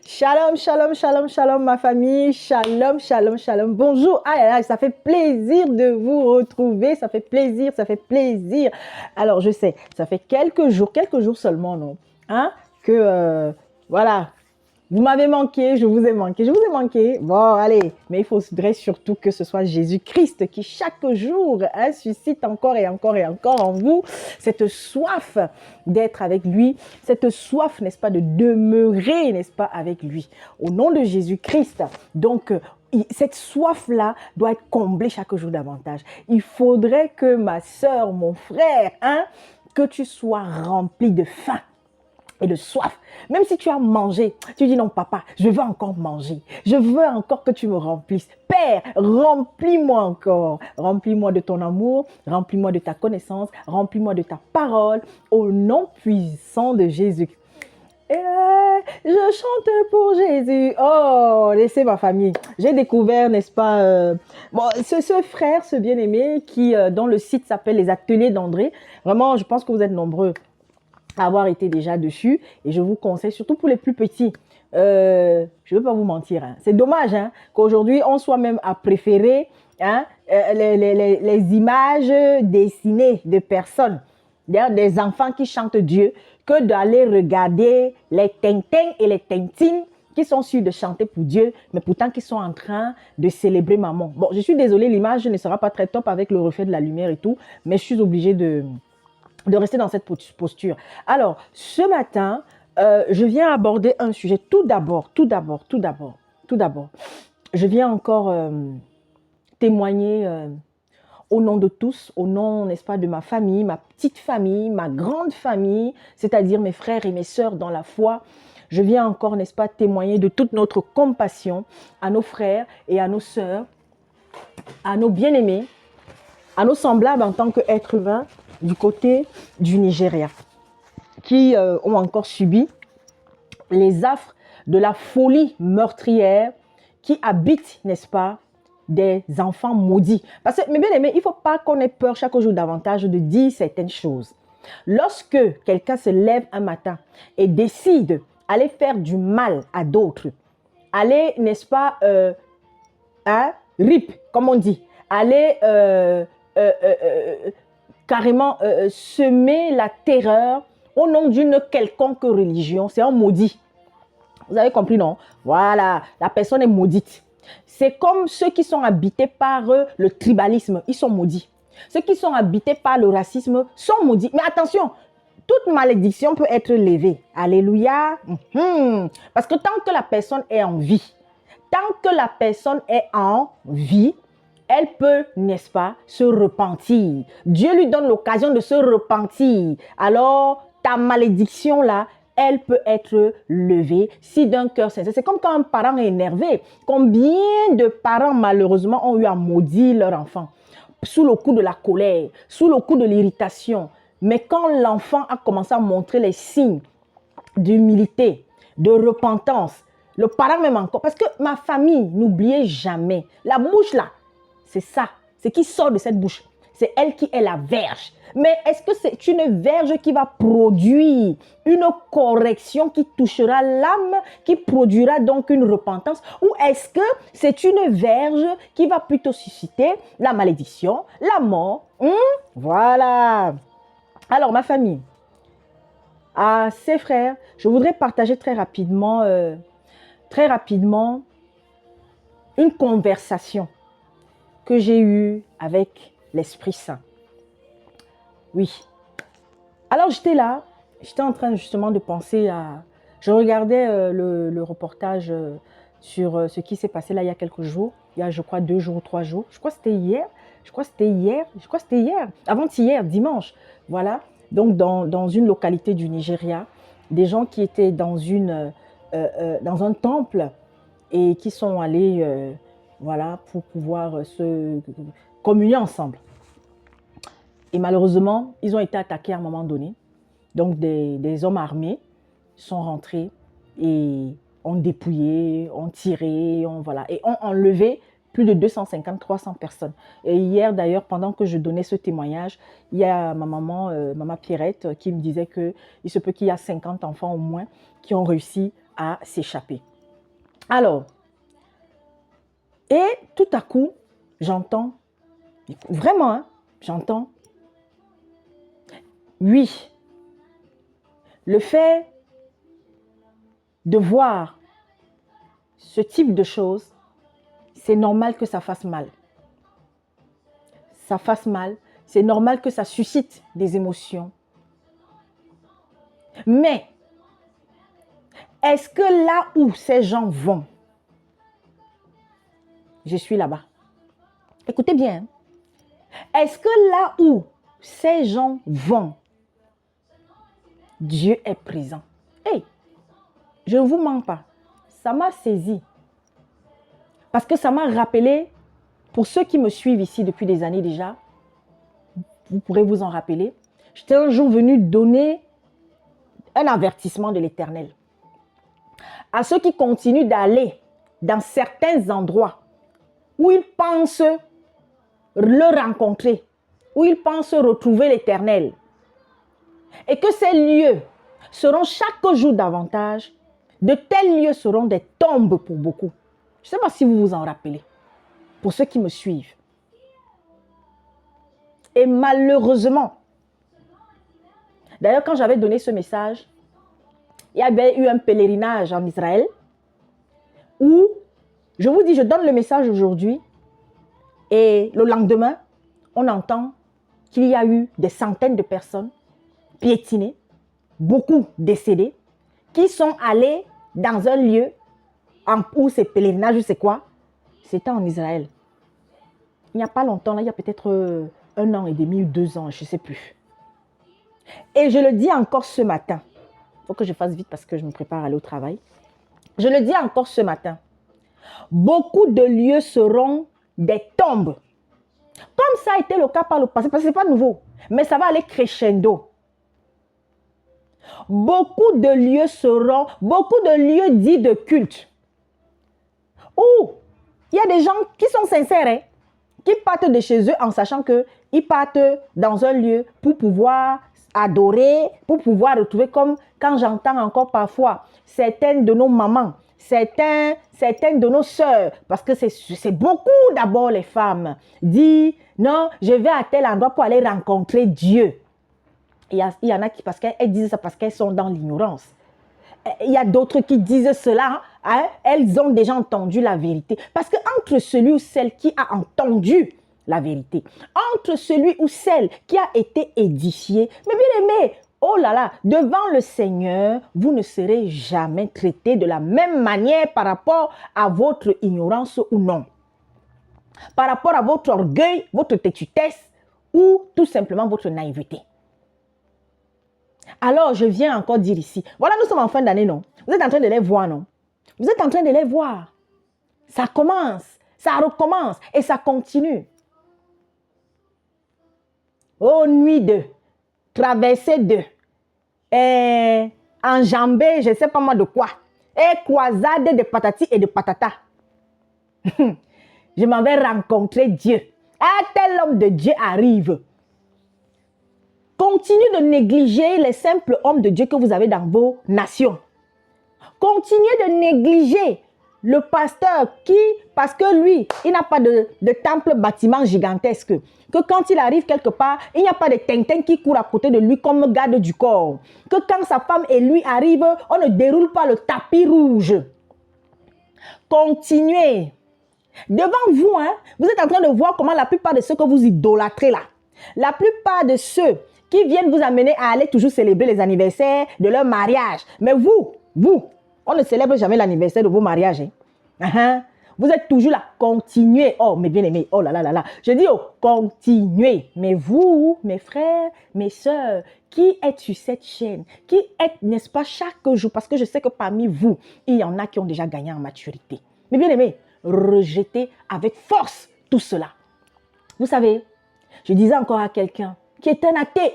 Shalom, shalom, shalom, shalom, ma famille. Shalom, shalom, shalom. Bonjour. Ah là là, ça fait plaisir de vous retrouver. Ça fait plaisir, ça fait plaisir. Alors, je sais, ça fait quelques jours seulement, non? Hein? Que, voilà. Vous m'avez manqué, je vous ai manqué, je vous ai manqué. Bon, allez, mais il faudrait surtout que ce soit Jésus-Christ qui chaque jour suscite encore et encore et encore en vous cette soif d'être avec lui, cette soif, n'est-ce pas, de demeurer, n'est-ce pas, avec lui. Au nom de Jésus-Christ, donc, cette soif-là doit être comblée chaque jour davantage. Il faudrait que ma sœur, mon frère, hein, que tu sois rempli de faim et de soif. Même si tu as mangé, tu dis non papa, je veux encore manger. Je veux encore que tu me remplisses. Père, remplis-moi encore. Remplis-moi de ton amour, remplis-moi de ta connaissance, remplis-moi de ta parole au nom puissant de Jésus. Et je chante pour Jésus. Oh, laissez ma famille. J'ai découvert, n'est-ce pas, bon, ce frère, ce bien-aimé qui, dont le site s'appelle Les Ateliers d'André. Vraiment, je pense que vous êtes nombreux avoir été déjà dessus et je vous conseille surtout pour les plus petits. Je ne veux pas vous mentir, hein. C'est dommage hein, qu'aujourd'hui on soit même à préférer hein, les images dessinées de personnes, des enfants qui chantent Dieu, que d'aller regarder les Tintins et les Tintines qui sont sûrs de chanter pour Dieu, mais pourtant qui sont en train de célébrer maman. Bon, je suis désolée, l'image ne sera pas très top avec le reflet de la lumière et tout, mais je suis obligée de rester dans cette posture. Alors, ce matin, je viens aborder un sujet. Tout d'abord, je viens encore témoigner au nom de tous, au nom, n'est-ce pas, de ma famille, ma petite famille, ma grande famille, c'est-à-dire mes frères et mes sœurs dans la foi. Je viens encore, n'est-ce pas, témoigner de toute notre compassion à nos frères et à nos sœurs, à nos bien-aimés, à nos semblables en tant qu'êtres humains du côté du Nigeria, qui ont encore subi les affres de la folie meurtrière qui habite, n'est-ce pas, des enfants maudits. Parce que, mes bien-aimés, il ne faut pas qu'on ait peur chaque jour davantage de dire certaines choses. Lorsque quelqu'un se lève un matin et décide d'aller faire du mal à d'autres, aller, n'est-ce pas, rip, comme on dit, aller carrément semer la terreur au nom d'une quelconque religion, c'est un maudit. Vous avez compris, non? Voilà, la personne est maudite. C'est comme ceux qui sont habités par le tribalisme, ils sont maudits. Ceux qui sont habités par le racisme sont maudits. Mais attention, toute malédiction peut être levée. Alléluia. Parce que tant que la personne est en vie, elle peut, n'est-ce pas, se repentir. Dieu lui donne l'occasion de se repentir. Alors, ta malédiction là, elle peut être levée si d'un cœur sincère. C'est comme quand un parent est énervé. Combien de parents, malheureusement, ont eu à maudire leur enfant sous le coup de la colère, sous le coup de l'irritation. Mais quand l'enfant a commencé à montrer les signes d'humilité, de repentance, le parent même encore, parce que ma famille, n'oubliez jamais, la bouche là, c'est ça, c'est qui sort de cette bouche, c'est elle qui est la verge. Mais est-ce que c'est une verge qui va produire une correction qui touchera l'âme, qui produira donc une repentance, ou est-ce que c'est une verge qui va plutôt susciter la malédiction, la mort? Voilà. Alors ma famille, à ses frères, je voudrais partager très rapidement une conversation que j'ai eue avec l'Esprit Saint. Oui. Alors j'étais là, j'étais en train justement de penser à... Je regardais le reportage sur ce qui s'est passé là il y a quelques jours, il y a je crois 2 jours ou 3 jours. Je crois que c'était hier, avant-hier, dimanche. Voilà. Donc dans une localité du Nigeria, des gens qui étaient dans un temple et qui sont allés voilà, pour pouvoir se communier ensemble. Et malheureusement, ils ont été attaqués à un moment donné. Donc des hommes armés sont rentrés et ont dépouillé, ont tiré, voilà, et ont enlevé plus de 250, 300 personnes. Et hier, d'ailleurs, pendant que je donnais ce témoignage, il y a ma maman, maman Pierrette, qui me disait qu'il se peut qu'il y a 50 enfants au moins qui ont réussi à s'échapper. Alors, et tout à coup, j'entends, vraiment, hein, j'entends, oui, le fait de voir ce type de choses, c'est normal que ça fasse mal. Ça fasse mal, c'est normal que ça suscite des émotions. Mais, est-ce que là où ces gens vont, je suis là-bas? Écoutez bien. Est-ce que là où ces gens vont, Dieu est présent? Hey, je ne vous mens pas. Ça m'a saisi. Parce que ça m'a rappelé, pour ceux qui me suivent ici depuis des années déjà, vous pourrez vous en rappeler, j'étais un jour venu donner un avertissement de l'Éternel à ceux qui continuent d'aller dans certains endroits où ils pensent le rencontrer, où ils pensent retrouver l'Éternel. Et que ces lieux seront chaque jour davantage, de tels lieux seront des tombes pour beaucoup. Je ne sais pas si vous vous en rappelez, pour ceux qui me suivent. Et malheureusement, d'ailleurs quand j'avais donné ce message, il y avait eu un pèlerinage en Israël où, je vous dis, je donne le message aujourd'hui et le lendemain, on entend qu'il y a eu des centaines de personnes piétinées, beaucoup décédés, qui sont allés dans un lieu où c'est pèlerinage, je sais quoi, c'était en Israël. Il n'y a pas longtemps, là, il y a peut-être 1 an et demi ou 2 ans, je ne sais plus. Et je le dis encore ce matin. Il faut que je fasse vite parce que je me prépare à aller au travail. Je le dis encore ce matin. Beaucoup de lieux seront des tombes. Comme ça a été le cas par le passé, parce que ce n'est pas nouveau. Mais ça va aller crescendo. Beaucoup de lieux dits de culte. Où il y a des gens qui sont sincères, hein, qui partent de chez eux en sachant qu'ils partent dans un lieu pour pouvoir adorer, pour pouvoir retrouver, comme quand j'entends encore parfois certaines de nos mamans, certaines de nos sœurs, parce que c'est beaucoup d'abord les femmes, disent non, je vais à tel endroit pour aller rencontrer Dieu. Il y en a qui, parce qu'elles disent ça parce qu'elles sont dans l'ignorance. Il y a d'autres qui disent cela, hein, elles ont déjà entendu la vérité. Parce que entre celui ou celle qui a entendu la vérité, entre celui ou celle qui a été édifié, mais bien aimé, oh là là, devant le Seigneur, vous ne serez jamais traité de la même manière par rapport à votre ignorance ou non. Par rapport à votre orgueil, votre têtutesse ou tout simplement votre naïveté. Alors, je viens encore dire ici, voilà, nous sommes en fin d'année, non? Vous êtes en train de les voir, non? Vous êtes en train de les voir. Ça commence, ça recommence et ça continue. Oh, nuit de, traversée de, enjambée, je ne sais pas moi de quoi, et croisade de patati et de patata. Je m'en vais rencontrer Dieu. Ah, tel homme de Dieu arrive. Continuez de négliger les simples hommes de Dieu que vous avez dans vos nations. Continuez de négliger le pasteur qui, parce que lui, il n'a pas de temple bâtiment gigantesque, que quand il arrive quelque part, il n'y a pas de tintin qui court à côté de lui comme garde du corps, que quand sa femme et lui arrivent, on ne déroule pas le tapis rouge. Continuez. Devant vous, hein, vous êtes en train de voir comment la plupart de ceux que vous idolâtrez là, la plupart de ceux qui viennent vous amener à aller toujours célébrer les anniversaires de leur mariage. Mais vous, on ne célèbre jamais l'anniversaire de vos mariages. Hein? Vous êtes toujours là, continuez. Oh, mes bien-aimés, oh là là là là. Je dis, oh, continuez. Mais vous, mes frères, mes sœurs, qui êtes sur cette chaîne, qui êtes, n'est-ce pas, chaque jour, parce que je sais que parmi vous, il y en a qui ont déjà gagné en maturité. Mais bien-aimés, rejetez avec force tout cela. Vous savez, je disais encore à quelqu'un qui est un athée,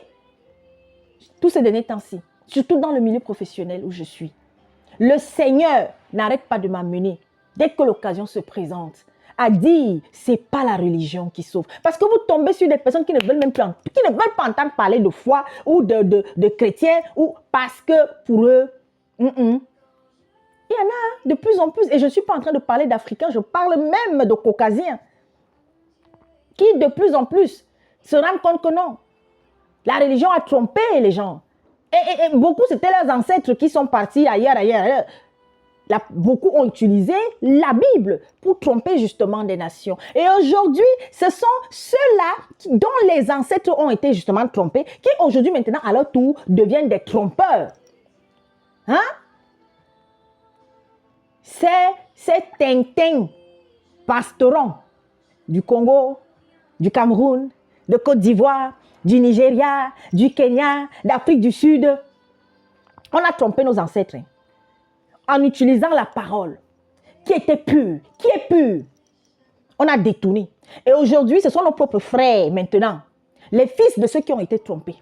tous ces derniers temps-ci, surtout dans le milieu professionnel où je suis, le Seigneur n'arrête pas de m'amener, dès que l'occasion se présente, à dire, c'est pas la religion qui sauve. Parce que vous tombez sur des personnes qui ne veulent même plus, qui ne veulent pas entendre parler de foi ou de chrétiens, ou parce que pour eux, il y en a de plus en plus. Et je ne suis pas en train de parler d'Africains, je parle même de Caucasiens, qui de plus en plus se rendent compte que non, la religion a trompé les gens. Et beaucoup, c'était leurs ancêtres qui sont partis ailleurs. Beaucoup ont utilisé la Bible pour tromper justement des nations. Et aujourd'hui, ce sont ceux-là dont les ancêtres ont été justement trompés, qui aujourd'hui maintenant à leur tour deviennent des trompeurs. Hein? C'est Tintin, pasteron du Congo, du Cameroun, de Côte d'Ivoire, du Nigeria, du Kenya, d'Afrique du Sud. On a trompé nos ancêtres en utilisant la parole qui était pure, qui est pure. On a détourné. Et aujourd'hui, ce sont nos propres frères maintenant, les fils de ceux qui ont été trompés,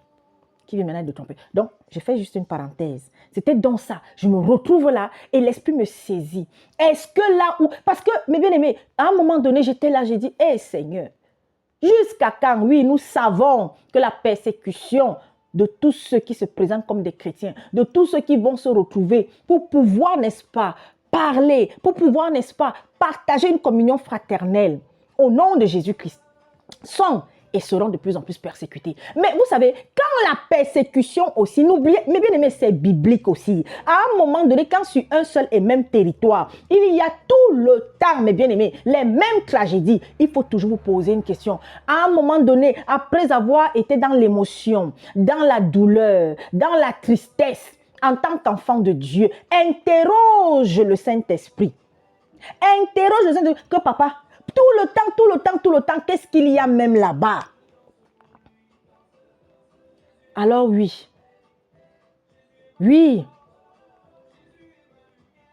qui viennent maintenant de tromper. Donc, je fais juste une parenthèse. C'était dans ça. Je me retrouve là et l'esprit me saisit. Est-ce que là où... Parce que, mes bien-aimés, à un moment donné, j'étais là, j'ai dit, hé Seigneur, jusqu'à quand, oui, nous savons que la persécution de tous ceux qui se présentent comme des chrétiens, de tous ceux qui vont se retrouver pour pouvoir, n'est-ce pas, parler, pour pouvoir, n'est-ce pas, partager une communion fraternelle au nom de Jésus-Christ, sont et seront de plus en plus persécutés. Mais vous savez, quand la persécution aussi, n'oubliez, mais bien aimé, c'est biblique aussi. À un moment donné, quand sur un seul et même territoire, il y a tout le temps, mes bien aimés, les mêmes tragédies, il faut toujours vous poser une question. À un moment donné, après avoir été dans l'émotion, dans la douleur, dans la tristesse, en tant qu'enfant de Dieu, interroge le Saint-Esprit. Interroge le Saint-Esprit que papa, tout le temps, qu'est-ce qu'il y a même là-bas? Alors oui.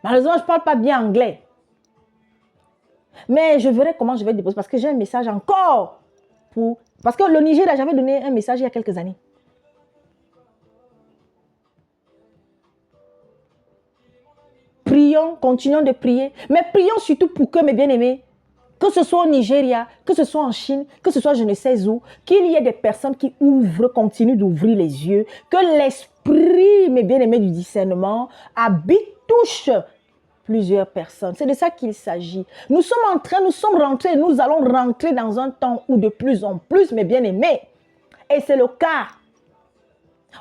Malheureusement, je ne parle pas bien anglais. Mais je verrai comment je vais déposer parce que j'ai un message encore pour... Parce que le Niger, j'avais donné un message il y a quelques années. Prions, continuons de prier. Mais prions surtout pour que, mes bien-aimés, que ce soit au Nigeria, que ce soit en Chine, que ce soit je ne sais où, qu'il y ait des personnes qui continuent d'ouvrir les yeux, que l'esprit, mes bien-aimés, du discernement, touche plusieurs personnes. C'est de ça qu'il s'agit. Nous allons rentrer dans un temps où de plus en plus, mes bien-aimés, et c'est le cas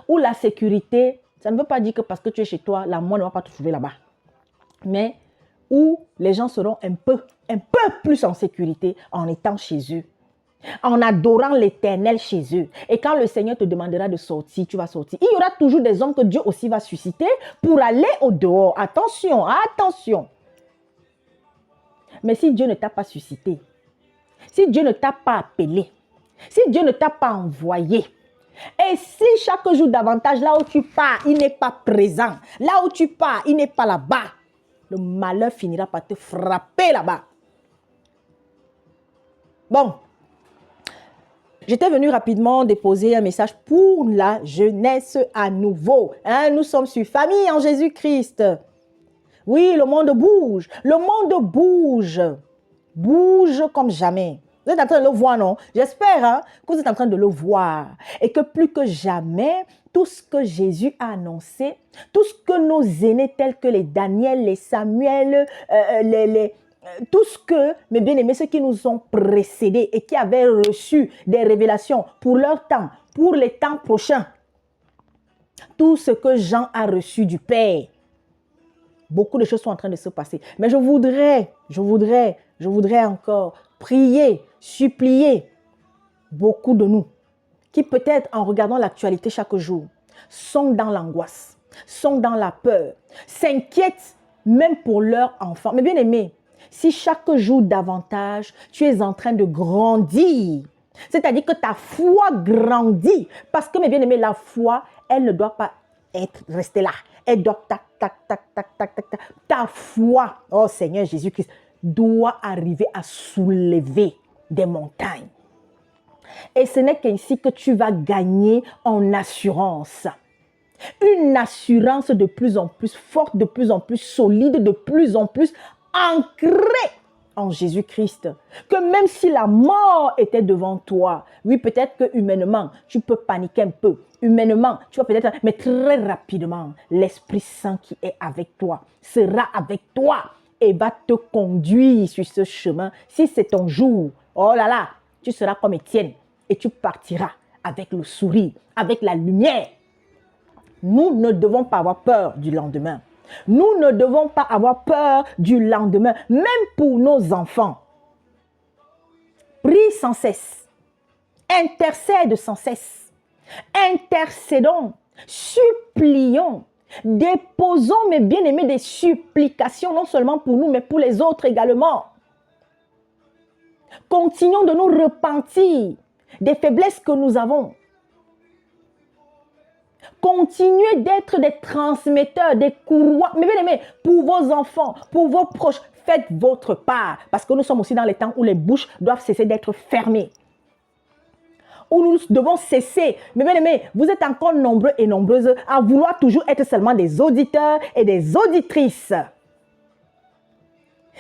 où la sécurité, ça ne veut pas dire que parce que tu es chez toi, la mort ne va pas te trouver là-bas. Mais où les gens seront un peu plus en sécurité en étant chez eux, en adorant l'Éternel chez eux. Et quand le Seigneur te demandera de sortir, tu vas sortir. Il y aura toujours des hommes que Dieu aussi va susciter pour aller au dehors. Attention, attention. Mais si Dieu ne t'a pas suscité, si Dieu ne t'a pas appelé, si Dieu ne t'a pas envoyé, et si chaque jour davantage, là où tu pars, il n'est pas présent, là où tu pars, il n'est pas là-bas, le malheur finira par te frapper là-bas. Bon, j'étais venu rapidement déposer un message pour la jeunesse à nouveau. Hein, nous sommes sur Famille en Jésus-Christ. Oui, le monde bouge. Le monde bouge. Bouge comme jamais. Vous êtes en train de le voir, non? J'espère hein, que vous êtes en train de le voir. Et que plus que jamais, tout ce que Jésus a annoncé, tout ce que nos aînés tels que les Daniel, les Samuel, tout ce que, mes bien-aimés, ceux qui nous ont précédés et qui avaient reçu des révélations pour leur temps, pour les temps prochains, tout ce que Jean a reçu du Père, beaucoup de choses sont en train de se passer. Mais je voudrais encore prier, supplier beaucoup de nous qui peut-être en regardant l'actualité chaque jour sont dans l'angoisse, sont dans la peur, s'inquiètent même pour leurs enfants. Mais bien aimé, si chaque jour davantage, tu es en train de grandir, c'est-à-dire que ta foi grandit, parce que mes bien-aimés, la foi, elle ne doit pas rester là. Elle doit tac. Ta foi, oh Seigneur Jésus-Christ, doit arriver à soulever des montagnes. Et ce n'est qu'ainsi que tu vas gagner en assurance. Une assurance de plus en plus forte, de plus en plus solide, de plus en plus ancrée en Jésus-Christ, que même si la mort était devant toi, oui, peut-être que humainement, tu peux paniquer un peu. Humainement, tu vas peut-être, mais très rapidement, l'Esprit Saint qui est avec toi sera avec toi et va te conduire sur ce chemin. Si c'est ton jour, oh là là, tu seras comme Étienne et tu partiras avec le sourire, avec la lumière. Nous ne devons pas avoir peur du lendemain. Nous ne devons pas avoir peur du lendemain, même pour nos enfants. Prie sans cesse, intercède sans cesse, intercédons, supplions, déposons, mes bien-aimés, des supplications, non seulement pour nous, mais pour les autres également. Continuons de nous repentir des faiblesses que nous avons. Continuez d'être des transmetteurs, des courroies. Mais bien aimé, pour vos enfants, pour vos proches, faites votre part. Parce que nous sommes aussi dans les temps où les bouches doivent cesser d'être fermées. Où nous devons cesser. Mais bien aimé, vous êtes encore nombreux et nombreuses à vouloir toujours être seulement des auditeurs et des auditrices.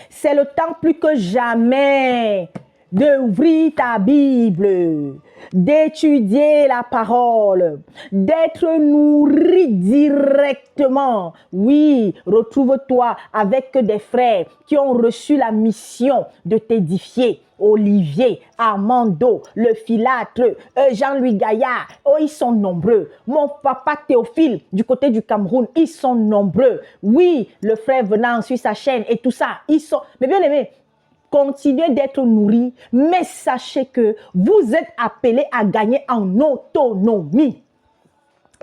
C'est le temps plus que jamais d'ouvrir ta Bible, d'étudier la parole, d'être nourri directement. Oui, retrouve-toi avec des frères qui ont reçu la mission de t'édifier. Olivier, Armando, le Filâtre, Jean-Louis Gaillard, oh, ils sont nombreux. Mon papa Théophile, du côté du Cameroun, ils sont nombreux. Oui, le frère venant sur sa chaîne et tout ça, ils sont... Mais bien aimé, continuez d'être nourris, mais sachez que vous êtes appelés à gagner en autonomie.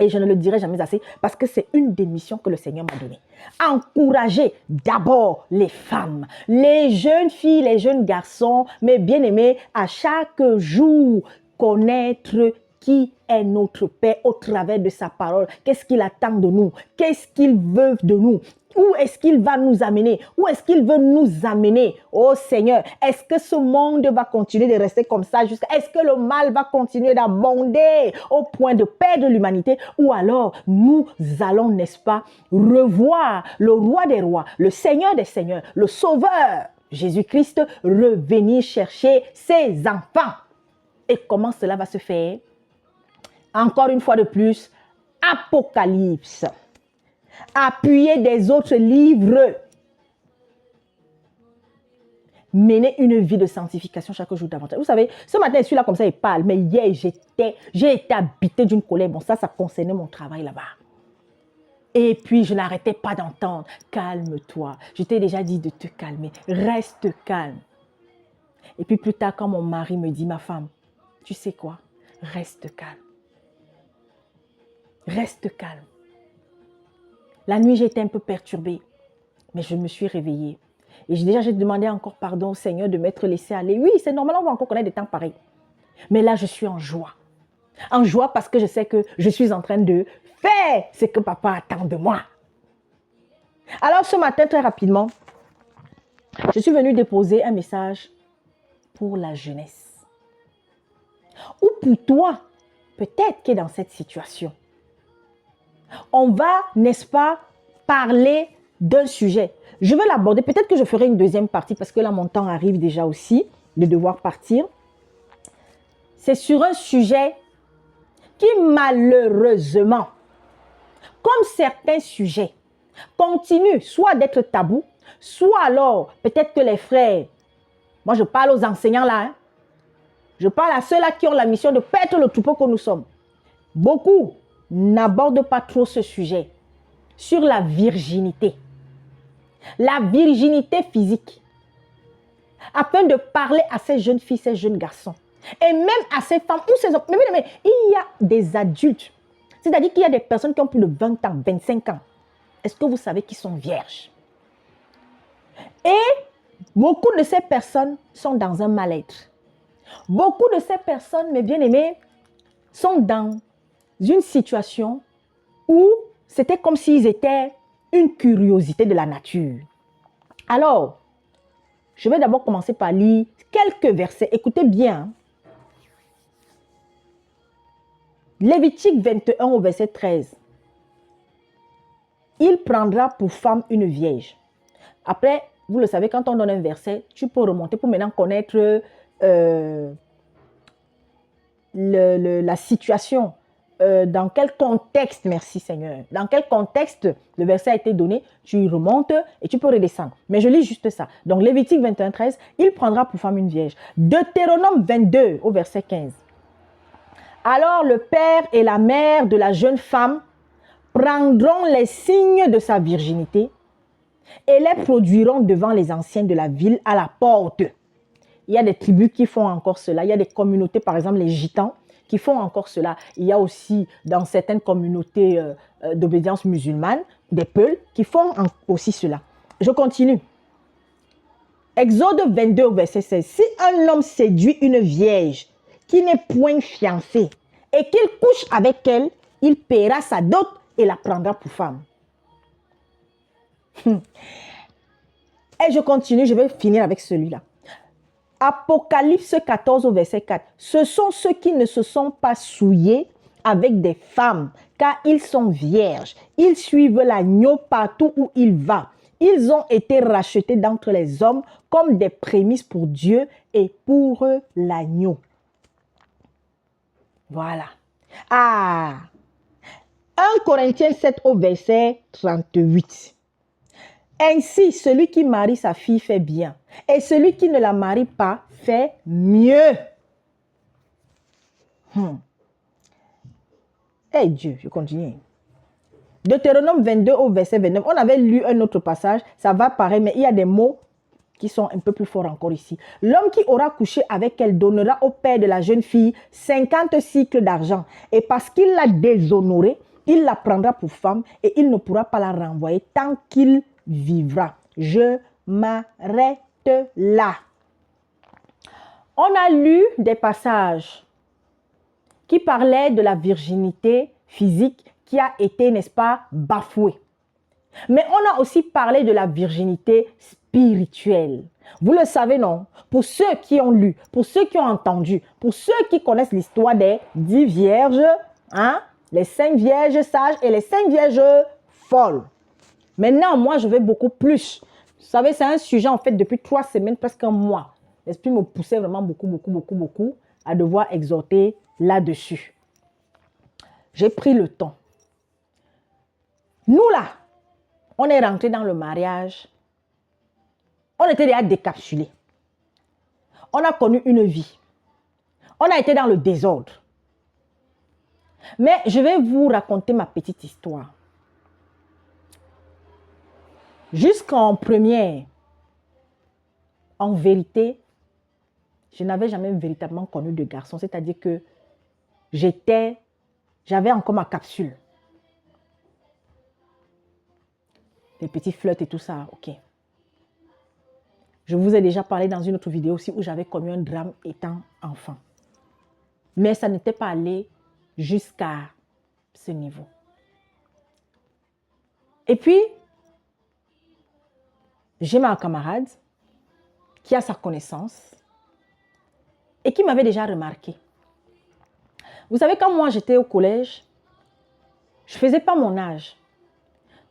Et je ne le dirai jamais assez parce que c'est une des missions que le Seigneur m'a donnée. Encouragez d'abord les femmes, les jeunes filles, les jeunes garçons, mes bien-aimés, à chaque jour connaître qui est notre Père au travers de sa parole. Qu'est-ce qu'il attend de nous? Qu'est-ce qu'il veut de nous? Où est-ce qu'il va nous amener? Où est-ce qu'il veut nous amener? Oh Seigneur, est-ce que ce monde va continuer de rester comme ça jusqu'à... Est-ce que le mal va continuer d'abonder au point de perdre l'humanité? Ou alors, nous allons, n'est-ce pas, revoir le roi des rois, le Seigneur des seigneurs, le Sauveur, Jésus-Christ, revenir chercher ses enfants. Et comment cela va se faire? Encore une fois de plus, Apocalypse. Appuyez des autres livres. Menez une vie de sanctification chaque jour davantage. Vous savez, ce matin, je suis là comme ça et parle. Mais hier, j'ai été habité d'une colère. Bon, ça concernait mon travail là-bas. Et puis, je n'arrêtais pas d'entendre. Calme-toi. Je t'ai déjà dit de te calmer. Reste calme. Et puis plus tard, quand mon mari me dit, ma femme, tu sais quoi? Reste calme. Reste calme. La nuit, j'étais un peu perturbée, mais je me suis réveillée. Et j'ai demandé encore pardon au Seigneur de m'être laissé aller. Oui, c'est normal, on va encore connaître des temps pareils. Mais là, je suis en joie. En joie parce que je sais que je suis en train de faire ce que papa attend de moi. Alors, ce matin, très rapidement, je suis venue déposer un message pour la jeunesse. Ou pour toi, peut-être qui est dans cette situation. On va, n'est-ce pas, parler d'un sujet. Je vais l'aborder. Peut-être que je ferai une deuxième partie parce que là, mon temps arrive déjà aussi de devoir partir. C'est sur un sujet qui, malheureusement, comme certains sujets, continue soit d'être tabou, soit alors, peut-être que les frères, moi je parle aux enseignants là, hein, je parle à ceux-là qui ont la mission de perdre le troupeau que nous sommes. Beaucoup n'abordent pas trop ce sujet sur la virginité. La virginité physique. Afin de parler à ces jeunes filles, ces jeunes garçons. Et même à ces femmes ou ces hommes. Mais il y a des adultes. C'est-à-dire qu'il y a des personnes qui ont plus de 20 ans, 25 ans. Est-ce que vous savez qu'ils sont vierges? Et beaucoup de ces personnes sont dans un mal-être. Beaucoup de ces personnes, mes bien-aimés, sont dans une situation où c'était comme s'ils étaient une curiosité de la nature. Alors, je vais d'abord commencer par lire quelques versets. Écoutez bien. Lévitique 21 au verset 13. Il prendra pour femme une vierge. Après, vous le savez, quand on donne un verset, tu peux remonter pour maintenant connaître la situation. Dans quel contexte, merci Seigneur, dans quel contexte le verset a été donné, tu remontes et tu peux redescendre. Mais je lis juste ça. Donc, Lévitique 21, 13, il prendra pour femme une vierge. Deutéronome 22 au verset 15. Alors le père et la mère de la jeune femme prendront les signes de sa virginité et les produiront devant les anciens de la ville à la porte. Il y a des tribus qui font encore cela. Il y a des communautés, par exemple les gitans, qui font encore cela. Il y a aussi dans certaines communautés d'obédience musulmane, des Peuls qui font aussi cela. Je continue. Exode 22 au verset 16. Si un homme séduit une vierge qui n'est point fiancée et qu'il couche avec elle, il paiera sa dot et la prendra pour femme. Et je continue, je vais finir avec celui-là. Apocalypse 14 au verset 4. Ce sont ceux qui ne se sont pas souillés avec des femmes, car ils sont vierges. Ils suivent l'agneau partout où il va. Ils ont été rachetés d'entre les hommes comme des prémices pour Dieu et pour l'agneau. Voilà. 1 Corinthiens 7 au verset 38. Ainsi, celui qui marie sa fille fait bien, et celui qui ne la marie pas fait mieux. Hey Dieu, je continue. Deutéronome 22 au verset 29. On avait lu un autre passage, ça va paraître, mais il y a des mots qui sont un peu plus forts encore ici. L'homme qui aura couché avec elle donnera au père de la jeune fille 50 cycles d'argent. Et parce qu'il l'a déshonorée, il la prendra pour femme et il ne pourra pas la renvoyer tant qu'il vivra. Je m'arrête là. On a lu des passages qui parlaient de la virginité physique qui a été, n'est-ce pas, bafouée. Mais on a aussi parlé de la virginité spirituelle. Vous le savez, non? Pour ceux qui ont lu, pour ceux qui ont entendu, pour ceux qui connaissent l'histoire des 10 vierges, hein? Les 5 vierges sages et les 5 vierges folles. Maintenant, moi, je vais beaucoup plus. Vous savez, c'est un sujet, en fait, depuis 3 semaines, presque un mois. L'esprit me poussait vraiment beaucoup à devoir exhorter là-dessus. J'ai pris le temps. Nous, là, on est rentré dans le mariage. On était déjà décapsulés. On a connu une vie. On a été dans le désordre. Mais je vais vous raconter ma petite histoire. Jusqu'en première, en vérité, je n'avais jamais véritablement connu de garçon. C'est-à-dire que j'avais encore ma capsule. Des petits flirts et tout ça, ok. Je vous ai déjà parlé dans une autre vidéo aussi où j'avais connu un drame étant enfant. Mais ça n'était pas allé jusqu'à ce niveau. Et puis, j'ai ma camarade qui a sa connaissance et qui m'avait déjà remarqué. Vous savez, quand moi j'étais au collège, je ne faisais pas mon âge.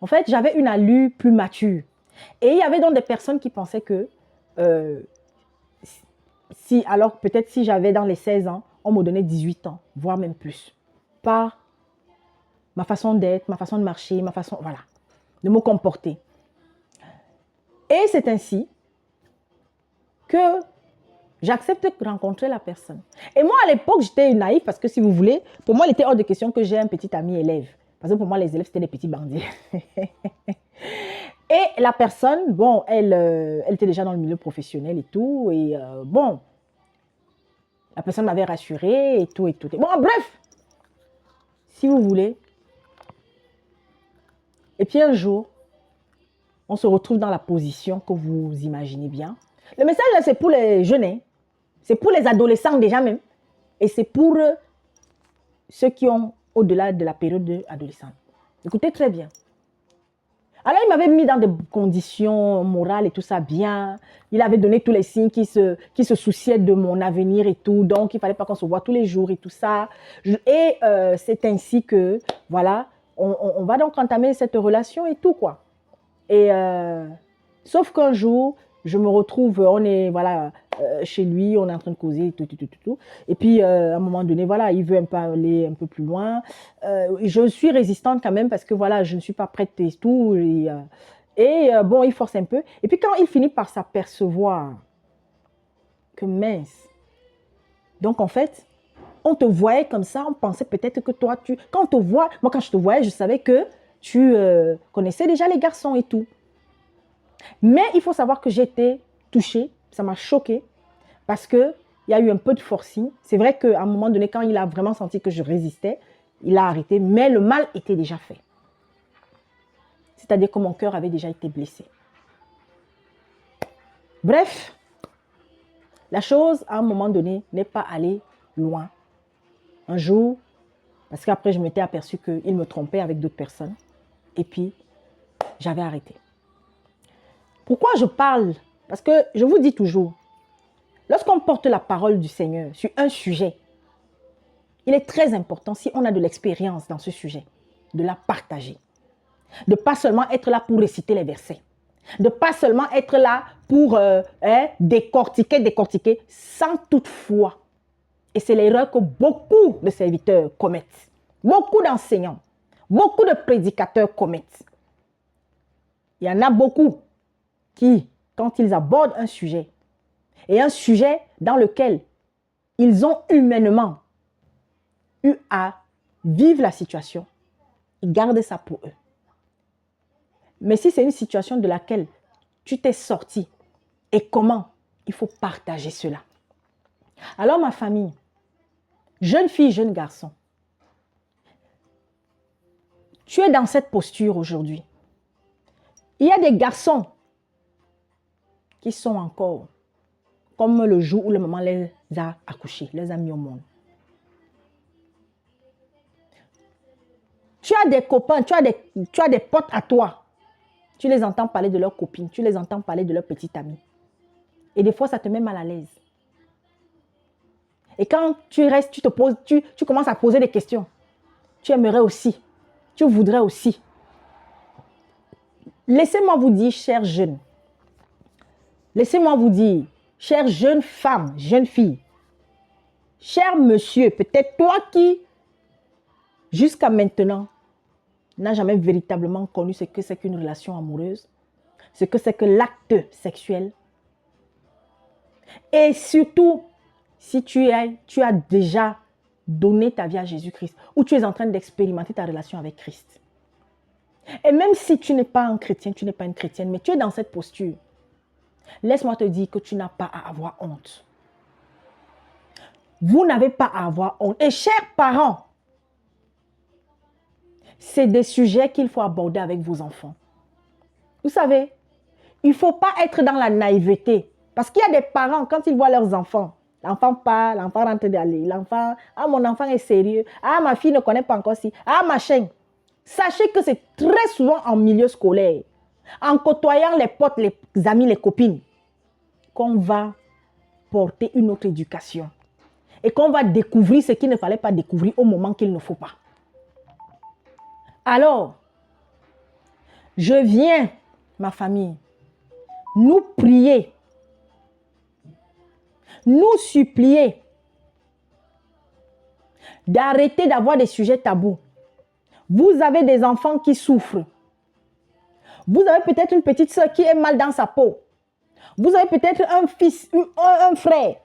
En fait, j'avais une allure plus mature. Et il y avait donc des personnes qui pensaient que alors peut-être si j'avais dans les 16 ans, on me donnait 18 ans, voire même plus. Par ma façon d'être, ma façon de marcher, ma façon, voilà, de me comporter. Et c'est ainsi que j'accepte de rencontrer la personne. Et moi, à l'époque, j'étais naïve parce que si vous voulez, pour moi, il était hors de question que j'ai un petit ami élève. Parce que pour moi, les élèves, c'était des petits bandits. Et la personne, bon, elle était déjà dans le milieu professionnel et tout. Et bon, la personne m'avait rassurée et tout et tout. Bon, bref, si vous voulez. Et puis un jour, on se retrouve dans la position que vous imaginez bien. Le message, là, c'est pour les jeunes. Hein. C'est pour les adolescents déjà même. Et c'est pour ceux qui ont au-delà de la période adolescente. Écoutez très bien. Alors, il m'avait mis dans des conditions morales et tout ça bien. Il avait donné tous les signes qui se souciaient de mon avenir et tout. Donc, il ne fallait pas qu'on se voit tous les jours et tout ça. Et c'est ainsi que, voilà, on va donc entamer cette relation et tout, quoi. Et Sauf qu'un jour, je me retrouve, on est voilà, chez lui, on est en train de causer, tout. Et puis, à un moment donné, voilà, il veut un peu aller un peu plus loin. Je suis résistante quand même parce que voilà, je ne suis pas prête et tout. Bon, il force un peu. Et puis, quand il finit par s'apercevoir que mince, donc en fait, on te voyait comme ça, on pensait peut-être que toi, quand on te voit, moi quand je te voyais, je savais que tu connaissais déjà les garçons et tout. Mais il faut savoir que j'ai été touchée, ça m'a choquée, parce qu'il y a eu un peu de forcing. C'est vrai qu'à un moment donné, quand il a vraiment senti que je résistais, il a arrêté, mais le mal était déjà fait. C'est-à-dire que mon cœur avait déjà été blessé. Bref, la chose, à un moment donné, n'est pas allée loin. Un jour, parce qu'après, je m'étais aperçue qu'il me trompait avec d'autres personnes. Et puis, j'avais arrêté. Pourquoi je parle? Parce que je vous dis toujours, lorsqu'on porte la parole du Seigneur sur un sujet, il est très important, si on a de l'expérience dans ce sujet, de la partager. De ne pas seulement être là pour réciter les versets. De ne pas seulement être là pour décortiquer, sans toutefois. Et c'est l'erreur que beaucoup de serviteurs commettent. Beaucoup d'enseignants, beaucoup de prédicateurs commettent. Il y en a beaucoup qui, quand ils abordent un sujet, et un sujet dans lequel ils ont humainement eu à vivre la situation, ils gardent ça pour eux. Mais si c'est une situation de laquelle tu t'es sorti, et comment, il faut partager cela. Alors ma famille, jeune fille, jeune garçon, tu es dans cette posture aujourd'hui. Il y a des garçons qui sont encore comme le jour où le maman les a accouchés, les a mis au monde. Tu as des copains, tu as des potes à toi. Tu les entends parler de leurs copines, tu les entends parler de leurs petites amies. Et des fois, ça te met mal à l'aise. Et quand tu restes, tu commences à poser des questions. Tu aimerais aussi, tu voudrais aussi. Laissez-moi vous dire, chers jeunes, laissez-moi vous dire, chères jeunes femmes, jeunes filles, cher monsieur, peut-être toi qui, jusqu'à maintenant, n'a jamais véritablement connu ce que c'est qu'une relation amoureuse, ce que c'est que l'acte sexuel. Et surtout, si tu as déjà donné ta vie à Jésus-Christ ou tu es en train d'expérimenter ta relation avec Christ. Et même si tu n'es pas un chrétien, tu n'es pas une chrétienne, mais tu es dans cette posture, laisse-moi te dire que tu n'as pas à avoir honte. Vous n'avez pas à avoir honte. Et chers parents, c'est des sujets qu'il faut aborder avec vos enfants. Vous savez, il ne faut pas être dans la naïveté. Parce qu'il y a des parents, quand ils voient leurs enfants, l'enfant parle, l'enfant rentre d'aller, l'enfant, ah mon enfant est sérieux, ah ma fille ne connaît pas encore si, ah machin. Sachez que c'est très souvent en milieu scolaire, en côtoyant les potes, les amis, les copines, qu'on va porter une autre éducation. Et qu'on va découvrir ce qu'il ne fallait pas découvrir au moment qu'il ne faut pas. Alors, je viens, ma famille, nous prier, nous supplier d'arrêter d'avoir des sujets tabous. Vous avez des enfants qui souffrent. Vous avez peut-être une petite soeur qui est mal dans sa peau. Vous avez peut-être un fils, un frère,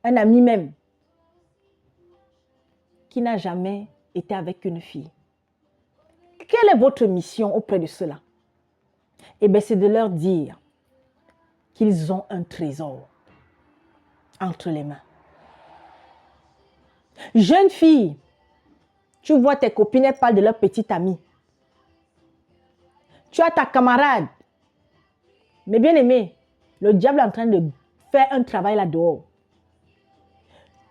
un ami même, qui n'a jamais été avec une fille. Quelle est votre mission auprès de cela? Eh bien, c'est de leur dire qu'ils ont un trésor entre les mains. Jeune fille, tu vois tes copines, elles parlent de leur petite amie. Tu as ta camarade. Mais bien aimé, le diable est en train de faire un travail là-dehors.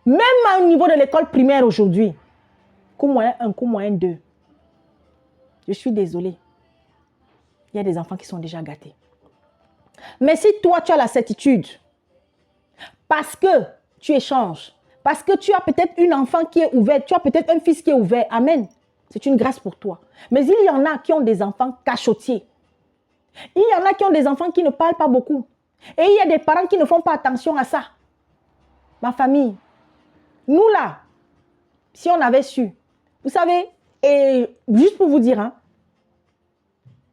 Même au niveau de l'école primaire aujourd'hui, cours moyen 1, cours moyen 2. Je suis désolée. Il y a des enfants qui sont déjà gâtés. Mais si toi, tu as la certitude, parce que tu échanges, parce que tu as peut-être une enfant qui est ouverte, tu as peut-être un fils qui est ouvert, amen. C'est une grâce pour toi. Mais il y en a qui ont des enfants cachotiers. Il y en a qui ont des enfants qui ne parlent pas beaucoup. Et il y a des parents qui ne font pas attention à ça. Ma famille, nous là, si on avait su, vous savez, et juste pour vous dire, hein,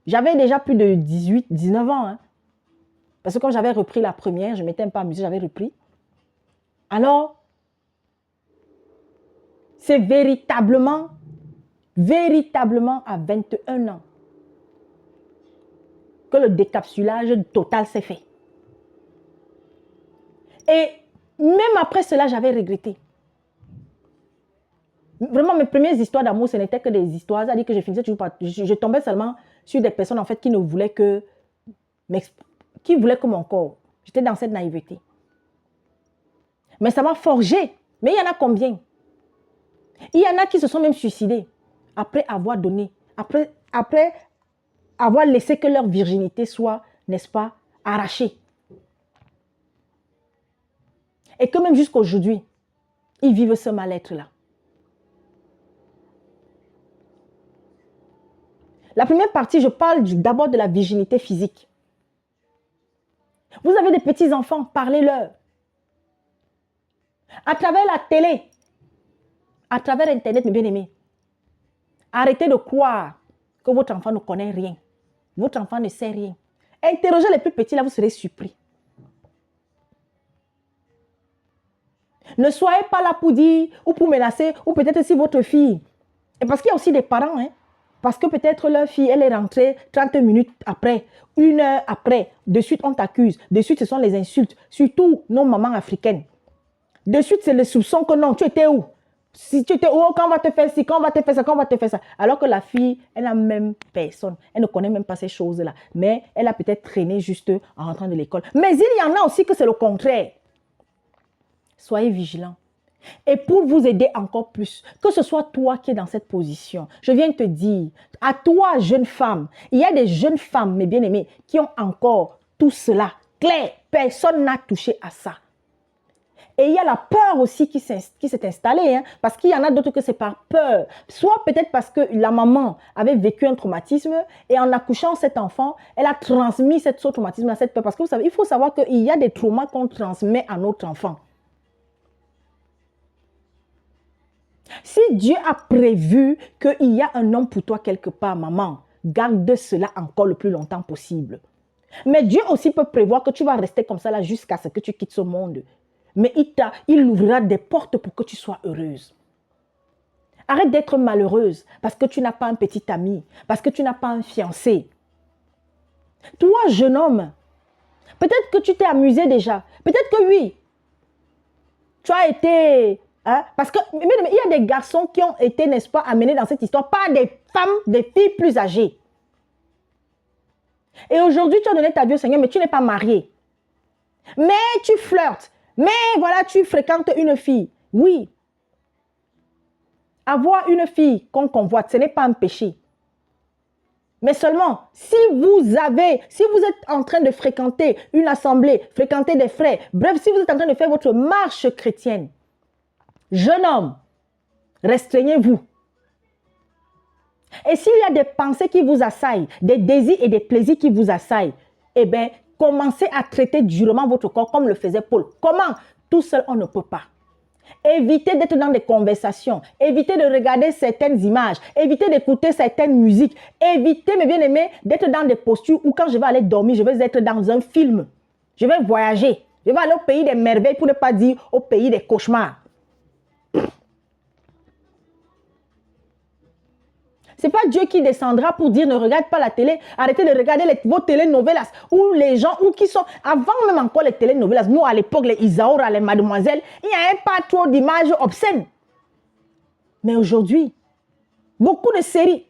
j'avais déjà plus de 18, 19 ans. Hein, parce que quand j'avais repris la première, je ne m'étais pas amusée, j'avais repris. Alors, c'est véritablement à 21 ans que le décapsulage total s'est fait. Et même après cela, j'avais regretté. Vraiment, mes premières histoires d'amour, ce n'étaient que des histoires. C'est-à-dire que je finissais toujours par... Je tombais seulement sur des personnes, en fait, qui ne voulaient que... qui voulaient que mon corps. J'étais dans cette naïveté. Mais ça m'a forgé. Mais il y en a combien? Il y en a qui se sont même suicidés après avoir donné, après avoir laissé que leur virginité soit, n'est-ce pas, arrachée. Et que même jusqu'à aujourd'hui, ils vivent ce mal-être-là. La première partie, je parle d'abord de la virginité physique. Vous avez des petits-enfants, parlez-leur. À travers la télé, à travers Internet, mes bien-aimés, arrêtez de croire que votre enfant ne connaît rien. Votre enfant ne sait rien. Interrogez les plus petits, là, vous serez surpris. Ne soyez pas là pour dire ou pour menacer, ou peut-être si votre fille. Et parce qu'il y a aussi des parents, hein. Parce que peut-être leur fille, elle est rentrée 30 minutes après, 1 heure après. De suite, on t'accuse. De suite, ce sont les insultes. Surtout nos mamans africaines. De suite, c'est le soupçon que non, tu étais où? Si tu étais où, quand on va te faire ci, quand on va te faire ça, quand on va te faire ça. Alors que la fille, elle n'a même personne. Elle ne connaît même pas ces choses-là. Mais elle a peut-être traîné juste en rentrant de l'école. Mais il y en a aussi que c'est le contraire. Soyez vigilants. Et pour vous aider encore plus, que ce soit toi qui es dans cette position, je viens te dire, à toi, jeune femme, il y a des jeunes femmes, mes bien-aimées, qui ont encore tout cela. Claire, personne n'a touché à ça. Et il y a la peur aussi qui s'est installée, hein, parce qu'il y en a d'autres que c'est par peur. Soit peut-être parce que la maman avait vécu un traumatisme et en accouchant cet enfant, elle a transmis ce traumatisme à cette peur. Parce que vous savez, il faut savoir qu'il y a des traumas qu'on transmet à notre enfant. Si Dieu a prévu qu'il y a un homme pour toi quelque part, maman, garde cela encore le plus longtemps possible. Mais Dieu aussi peut prévoir que tu vas rester comme ça là jusqu'à ce que tu quittes ce monde. Mais il ouvrira des portes pour que tu sois heureuse. Arrête d'être malheureuse parce que tu n'as pas un petit ami, parce que tu n'as pas un fiancé. Toi, jeune homme, peut-être que tu t'es amusé déjà. Peut-être que oui, tu as été... Hein, parce qu'il y a des garçons qui ont été, n'est-ce pas, amenés dans cette histoire par des femmes, des filles plus âgées. Et aujourd'hui, tu as donné ta vie au Seigneur, mais tu n'es pas marié. Mais tu flirtes. Mais voilà, tu fréquentes une fille. Oui. Avoir une fille qu'on convoite, ce n'est pas un péché. Mais seulement, si vous êtes en train de fréquenter une assemblée, fréquenter des frères, bref, si vous êtes en train de faire votre marche chrétienne, jeune homme, restreignez-vous. Et s'il y a des pensées qui vous assaillent, des désirs et des plaisirs qui vous assaillent, eh bien, commencez à traiter durement votre corps comme le faisait Paul. Comment? Tout seul, on ne peut pas. Évitez d'être dans des conversations. Évitez de regarder certaines images. Évitez d'écouter certaines musiques. Évitez, mes bien-aimés, d'être dans des postures où quand je vais aller dormir, je vais être dans un film. Je vais voyager. Je vais aller au pays des merveilles pour ne pas dire au pays des cauchemars. Ce n'est pas Dieu qui descendra pour dire ne regarde pas la télé, arrêtez de regarder vos télénovelas où les gens, où qui sont, avant même encore les télénovelas, nous à l'époque, les Isaura, les mademoiselles, il n'y avait pas trop d'images obscènes. Mais aujourd'hui, beaucoup de séries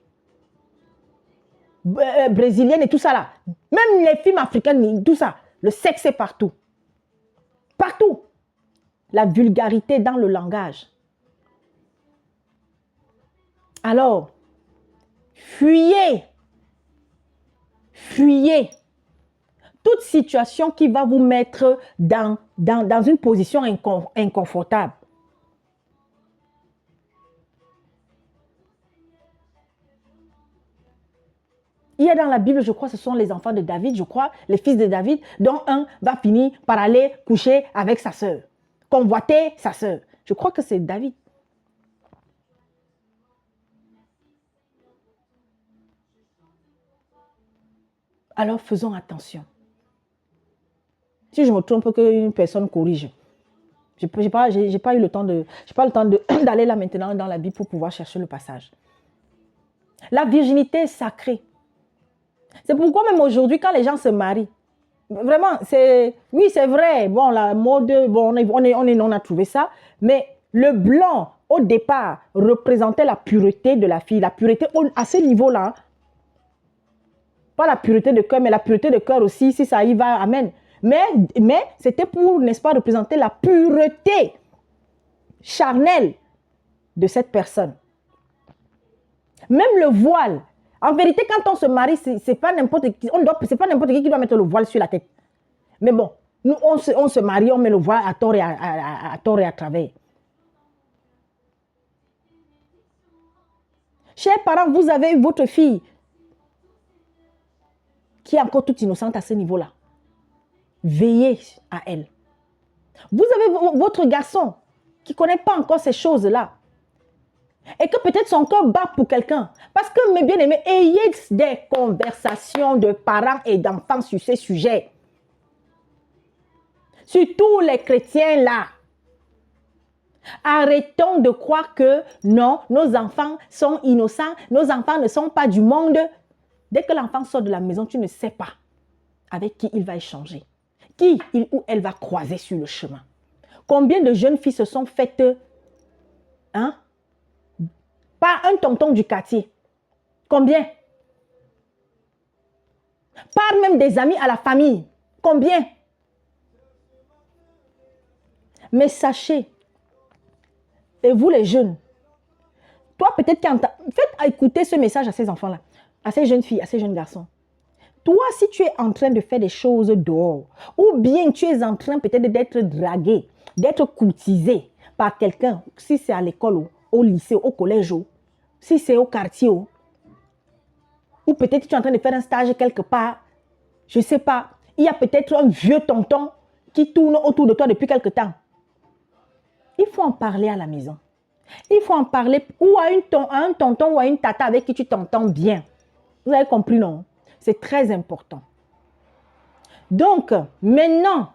brésiliennes et tout ça là, même les films africains, tout ça, le sexe est partout. Partout. La vulgarité dans le langage. Alors, fuyez. Fuyez. Toute situation qui va vous mettre dans une position inconfortable. Il y a dans la Bible, je crois, ce sont les enfants de David, je crois, les fils de David, dont un va finir par aller coucher avec sa sœur, convoiter sa sœur. Je crois que c'est David. Alors faisons attention. Si je me trompe, qu'une personne corrige. Je n'ai pas eu le temps d'aller là maintenant dans la Bible pour pouvoir chercher le passage. La virginité est sacrée. C'est pourquoi même aujourd'hui, quand les gens se marient, vraiment, oui, c'est vrai. Bon, la mode, bon, on a trouvé ça. Mais le blanc, au départ, représentait la pureté de la fille. La pureté à ce niveau-là. Pas la pureté de cœur, mais la pureté de cœur aussi, si ça y va, amen. Mais c'était pour, n'est-ce pas, représenter la pureté charnelle de cette personne. Même le voile. En vérité, quand on se marie, c'est pas n'importe qui. C'est pas n'importe qui doit mettre le voile sur la tête. Mais bon, nous, on se marie, on met le voile à tort et à travers. Chers parents, vous avez votre fille qui est encore toute innocente à ce niveau-là. Veillez à elle. Vous avez votre garçon qui ne connaît pas encore ces choses-là. Et que peut-être son cœur bat pour quelqu'un. Parce que, mes bien-aimés, ayez des conversations de parents et d'enfants sur ces sujets. Surtout les chrétiens là. Arrêtons de croire que non, nos enfants sont innocents, nos enfants ne sont pas du monde. Dès que l'enfant sort de la maison, tu ne sais pas avec qui il va échanger. Qui il ou elle va croiser sur le chemin. Combien de jeunes filles se sont faites par un tonton du quartier? Combien? Par même des amis à la famille? Combien? Mais sachez, et vous les jeunes, toi peut-être faites écouter ce message à ces enfants-là, à ces jeunes filles, à ces jeunes garçons. Toi, si tu es en train de faire des choses dehors, ou bien tu es en train peut-être d'être dragué, d'être courtisé par quelqu'un, si c'est à l'école, au lycée, au collège, si c'est au quartier, ou peut-être tu es en train de faire un stage quelque part, je ne sais pas, il y a peut-être un vieux tonton qui tourne autour de toi depuis quelque temps. Il faut en parler à la maison. Il faut en parler ou à un tonton ou à une tata avec qui tu t'entends bien. Vous avez compris, non? C'est très important. Donc, maintenant,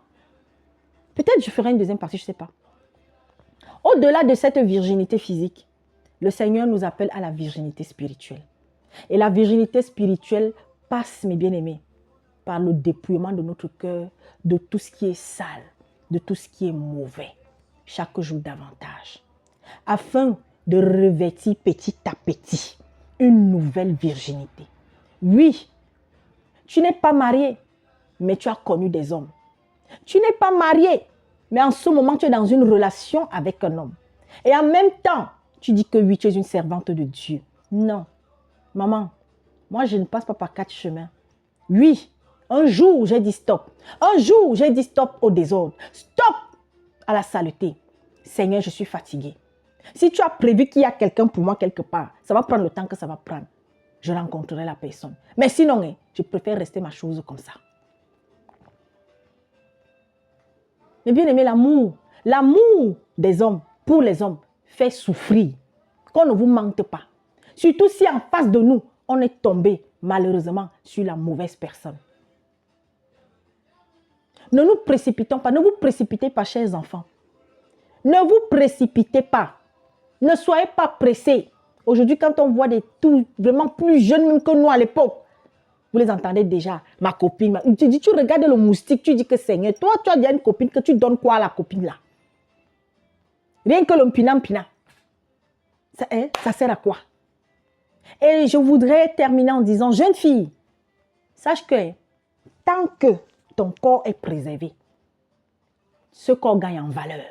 peut-être je ferai une deuxième partie, je ne sais pas. Au-delà de cette virginité physique, le Seigneur nous appelle à la virginité spirituelle. Et la virginité spirituelle passe, mes bien-aimés, par le dépouillement de notre cœur, de tout ce qui est sale, de tout ce qui est mauvais, chaque jour davantage, afin de revêtir petit à petit une nouvelle virginité. Oui, tu n'es pas marié, mais tu as connu des hommes. Tu n'es pas marié, mais en ce moment, tu es dans une relation avec un homme. Et en même temps, tu dis que oui, tu es une servante de Dieu. Non, maman, moi, je ne passe pas par 4 chemins. Oui, un jour, j'ai dit stop. Un jour, j'ai dit stop au désordre. Stop à la saleté. Seigneur, je suis fatiguée. Si tu as prévu qu'il y a quelqu'un pour moi quelque part, ça va prendre le temps que ça va prendre. Je rencontrerai la personne. Mais sinon, je préfère rester ma chose comme ça. Mais bien aimé, l'amour des hommes pour les hommes fait souffrir. Qu'on ne vous mente pas. Surtout si en face de nous, on est tombé malheureusement sur la mauvaise personne. Ne nous précipitons pas, ne vous précipitez pas, chers enfants. Ne vous précipitez pas. Ne soyez pas pressés. Aujourd'hui, quand on voit des tout vraiment plus jeunes même que nous à l'époque, vous les entendez déjà, ma copine. Tu regardes le moustique, tu dis que Seigneur, toi, tu as déjà une copine, que tu donnes quoi à la copine là? Rien que le mpina. Ça sert à quoi? Et je voudrais terminer en disant, jeune fille, sache que tant que ton corps est préservé, ce corps gagne en valeur.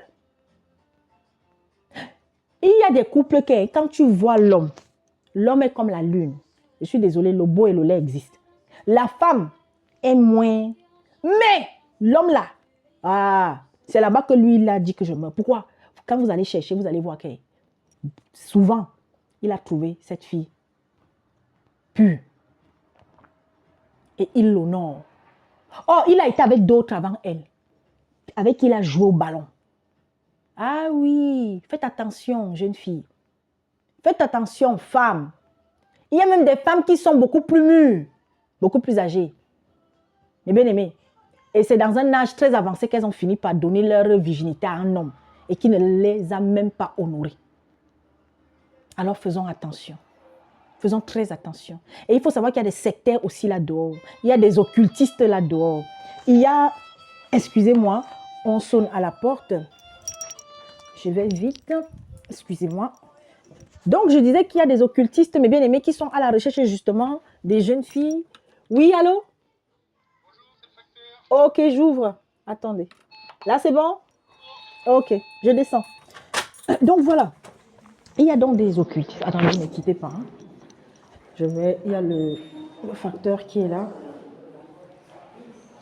Il y a des couples qui, quand tu vois l'homme est comme la lune. Je suis désolée, le beau et le lait existent. La femme est moins. Mais l'homme là, c'est là-bas que lui, il a dit que je meurs. Pourquoi? Quand vous allez chercher, vous allez voir que souvent, il a trouvé cette fille pure. et il l'honore. Oh, il a été avec d'autres avant elle, avec qui il a joué au ballon. Ah oui, faites attention, jeune fille. Faites attention, femmes. Il y a même des femmes qui sont beaucoup plus mûres, beaucoup plus âgées. Mais bien aimées. Et c'est dans un âge très avancé qu'elles ont fini par donner leur virginité à un homme et qui ne les a même pas honorées. Alors faisons attention. Faisons très attention. Et il faut savoir qu'il y a des sectaires aussi là-dehors. Il y a des occultistes là-dehors. Il y a, excusez-moi, on sonne à la porte. Je vais vite. Excusez-moi. Donc, je disais qu'il y a des occultistes, mes bien-aimés, qui sont à la recherche justement des jeunes filles. Oui, allô? Ok, j'ouvre. Attendez. Là, c'est bon? Ok, je descends. Donc, voilà. Il y a donc des occultistes. Attendez, ne quittez pas. Hein. Il y a le facteur qui est là.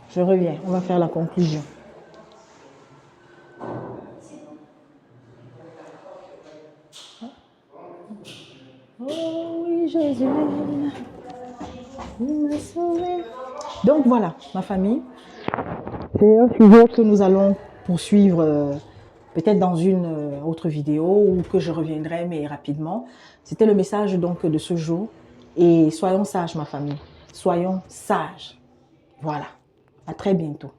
Je reviens. On va faire la conclusion. Oh oui, Jésus, il m'a sauvé. Donc voilà, ma famille. C'est un sujet que nous allons poursuivre peut-être dans une autre vidéo ou que je reviendrai, mais rapidement. C'était le message donc de ce jour. Et soyons sages, ma famille. Soyons sages. Voilà. À très bientôt.